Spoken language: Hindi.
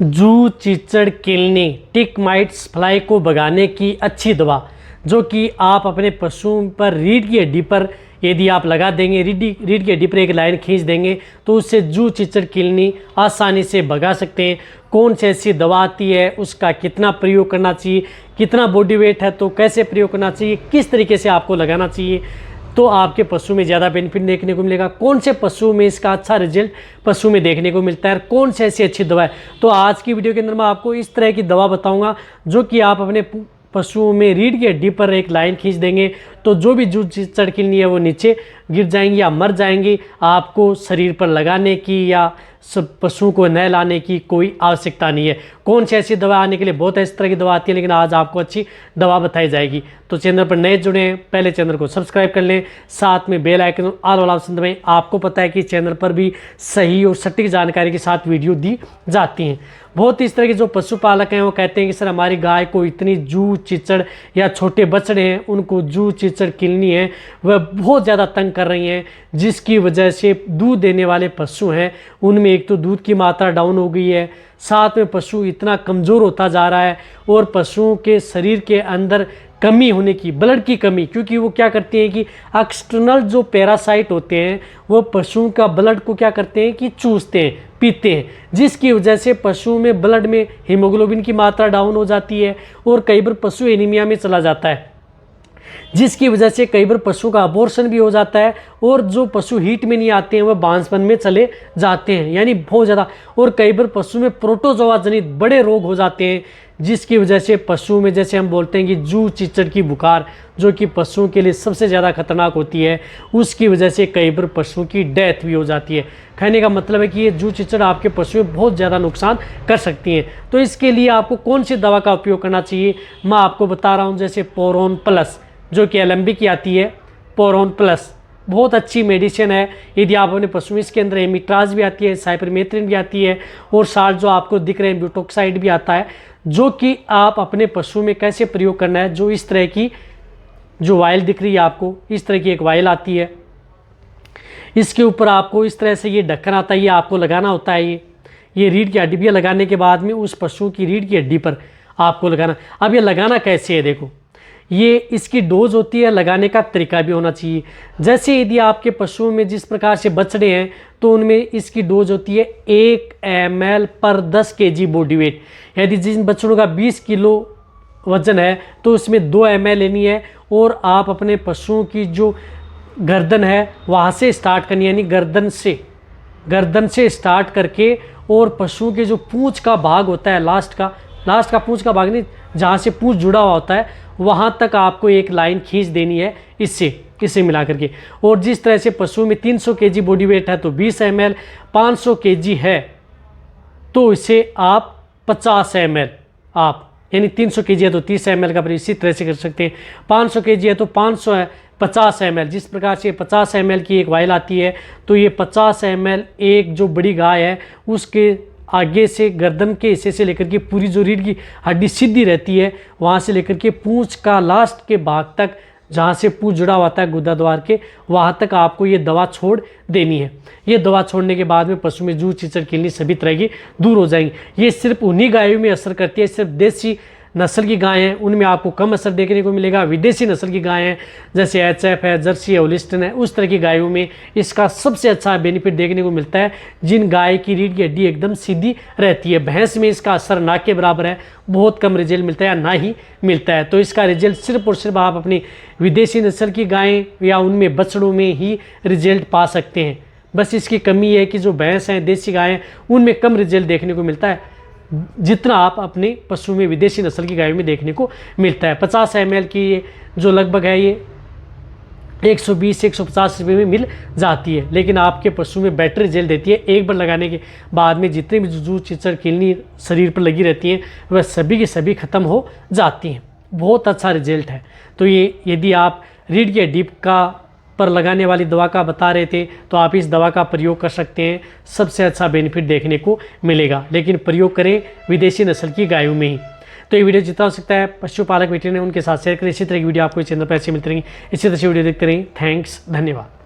जू, चीचड़, किलनी, टिक माइट्स फ्लाई को भगाने की अच्छी दवा जो कि आप अपने पशु पर रीढ़ की हड्डी पर यदि आप लगा देंगे, रीढ़ की हड्डी पर एक लाइन खींच देंगे तो उससे जू, चीचड़, किलनी आसानी से भगा सकते हैं। कौन सी ऐसी दवा आती है, उसका कितना प्रयोग करना चाहिए, कितना बॉडी वेट है तो कैसे प्रयोग करना चाहिए, किस तरीके से आपको लगाना चाहिए तो आपके पशु में ज़्यादा बेनिफिट देखने को मिलेगा, कौन से पशु में इसका अच्छा रिजल्ट पशु में देखने को मिलता है, कौन से ऐसी अच्छी दवा है। तो आज की वीडियो के अंदर मैं आपको इस तरह की दवा बताऊंगा जो कि आप अपने पशुओं में रीढ़ की हड्डी पर एक लाइन खींच देंगे तो जो भी जू, चीचड़, किलनी है वो नीचे गिर जाएंगी या मर जाएंगी। आपको शरीर पर लगाने की या सब पशुओं को नहलाने की कोई आवश्यकता नहीं है। कौन सी ऐसी दवा आने के लिए बहुत इस तरह की दवा आती है, लेकिन आज आपको अच्छी दवा बताई जाएगी। तो चैनल पर नए जुड़े हैं, पहले चैनल को सब्सक्राइब कर लें, साथ में बेल आइकन ऑल वाला ऑप्शन दबाएं। आपको पता है कि चैनल पर भी सही और सटीक जानकारी के साथ वीडियो दी जाती हैं। बहुत इस तरह के जो पशुपालक हैं वो कहते हैं कि सर हमारी गाय को इतनी जू, चिचड़ या छोटे बछड़े हैं उनको जू, चिचड़, किलनी है वह बहुत ज़्यादा तंग कर रही हैं, जिसकी वजह से दूध देने वाले पशु हैं उनमें एक तो दूध की मात्रा डाउन हो गई है, साथ में पशु इतना कमज़ोर होता जा रहा है और पशुओं के शरीर के अंदर कमी होने की, ब्लड की कमी, क्योंकि वो क्या करते हैं कि एक्सटर्नल जो पैरासाइट होते हैं वो पशुओं का ब्लड को क्या करते हैं कि चूसते हैं, पीते हैं, जिसकी वजह से पशुओं में ब्लड में हीमोग्लोबिन की मात्रा डाउन हो जाती है और कई बार पशु एनीमिया में चला जाता है, जिसकी वजह से कई बार पशु का अबॉर्शन भी हो जाता है और जो पशु हीट में नहीं आते हैं वह बांझपन में चले जाते हैं, यानी बहुत ज़्यादा। और कई बार पशु में प्रोटोजोआ जनित बड़े रोग हो जाते हैं, जिसकी वजह से पशु में जैसे हम बोलते हैं कि जू, चिचड़ की बुखार जो कि पशुओं के लिए सबसे ज़्यादा खतरनाक होती है, उसकी वजह से कई बार पशुओं की डेथ भी हो जाती है। कहने का मतलब है कि ये जू, चिचड़ आपके पशु में बहुत ज़्यादा नुकसान कर सकती हैं। तो इसके लिए आपको कौन सी दवा का उपयोग करना चाहिए मैं आपको बता रहा हूँ। जैसे पोरोन प्लस जो कि एलएमबी की आती है, पोरोन प्लस बहुत अच्छी मेडिसिन है। यदि आप अपने पशु में इसके अंदर एमिट्राज भी आती है, साइपरमेथ्रिन भी आती है और साथ जो आपको दिख रहे हैं ब्यूटोक्साइड भी आता है, जो कि आप अपने पशु में कैसे प्रयोग करना है। जो इस तरह की जो वायल दिख रही है आपको, इस तरह की एक वायल आती है, इसके ऊपर आपको इस तरह से ये ढक्कन आता है, ये आपको लगाना होता है। ये रीढ़ की हड्डी लगाने के बाद में उस पशु की रीढ़ की हड्डी पर आपको लगाना। अब ये लगाना कैसे है, देखो ये इसकी डोज होती है, लगाने का तरीका भी होना चाहिए। जैसे यदि आपके पशुओं में जिस प्रकार से बछड़े हैं तो उनमें इसकी डोज होती है 1 ml पर 10 kg बॉडी वेट। यदि जिन बछड़ों का 20 किलो वजन है तो उसमें 2 ml लेनी है और आप अपने पशुओं की जो गर्दन है वहाँ से स्टार्ट करनी है, यानी गर्दन से स्टार्ट करके और पशुओं के जो पूँछ का भाग होता है, लास्ट का पूँछ का भाग नहीं, जहाँ से पूँछ जुड़ा हुआ होता है वहाँ तक आपको एक लाइन खींच देनी है इससे मिला करके। और जिस तरह से पशु में 300 kg बॉडी वेट है तो 20 ml, 500 kg है तो इसे आप 50 ml आप, यानी 300 kg है तो 30 ml का प्रयोग इसी तरह से कर सकते हैं। 500 kg है तो 50 ml, जिस प्रकार से 50 ml की एक वायल आती है तो ये 50 ml एक जो बड़ी गाय है उसके आगे से गर्दन के हिस्से से लेकर के पूरी जो रीढ़ की हड्डी सीधी रहती है वहाँ से लेकर के पूँछ का लास्ट के भाग तक, जहाँ से पूँछ जुड़ा होता है गुदा द्वार के, वहाँ तक आपको ये दवा छोड़ देनी है। ये दवा छोड़ने के बाद में पशु में जू, चिचड़, किलनी सभी तरह की दूर हो जाएंगी। ये सिर्फ उन्हीं गायों में असर करती है, सिर्फ देसी नस्ल की गाय हैं उनमें आपको कम असर देखने को मिलेगा। विदेशी नस्ल की गाय हैं जैसे एचएफ है, जर्सी है, होलिस्टन है, उस तरह की गायों में इसका सबसे अच्छा बेनिफिट देखने को मिलता है, जिन गाय की रीढ़ की हड्डी एकदम सीधी रहती है। भैंस में इसका असर ना के बराबर है, बहुत कम रिजल्ट मिलता है या ना ही मिलता है। तो इसका रिजल्ट सिर्फ और सिर्फ आप अपनी विदेशी नस्ल की गायें या उनमें बछड़ों में ही रिजल्ट पा सकते हैं। बस इसकी कमी है कि जो भैंस हैं, देसी गायें, उनमें कम रिजल्ट देखने को मिलता है जितना आप अपने पशु में विदेशी नस्ल की गायों में देखने को मिलता है। 50 ml की ये जो लगभग है ये 120 से 150 रुपये में मिल जाती है, लेकिन आपके पशु में बेटर रिजल्ट देती है। एक बार लगाने के बाद में जितनी भी जू, चिचड़, किलनी शरीर पर लगी रहती हैं वह सभी की सभी ख़त्म हो जाती हैं। बहुत अच्छा रिजल्ट है। तो ये यदि आप रीढ़ की हड्डी का पर लगाने वाली दवा का बता रहे थे तो आप इस दवा का प्रयोग कर सकते हैं, सबसे अच्छा बेनिफिट देखने को मिलेगा। लेकिन प्रयोग करें विदेशी नस्ल की गायों में ही। तो ये वीडियो जितना हो सकता है पशुपालक वेटरनरी उनके साथ शेयर करें। इसी तरह की वीडियो आपको इस चैनल पर ऐसे मिलती रहेंगी। इसी तरह से वीडियो देखते रहें। थैंक्स, धन्यवाद।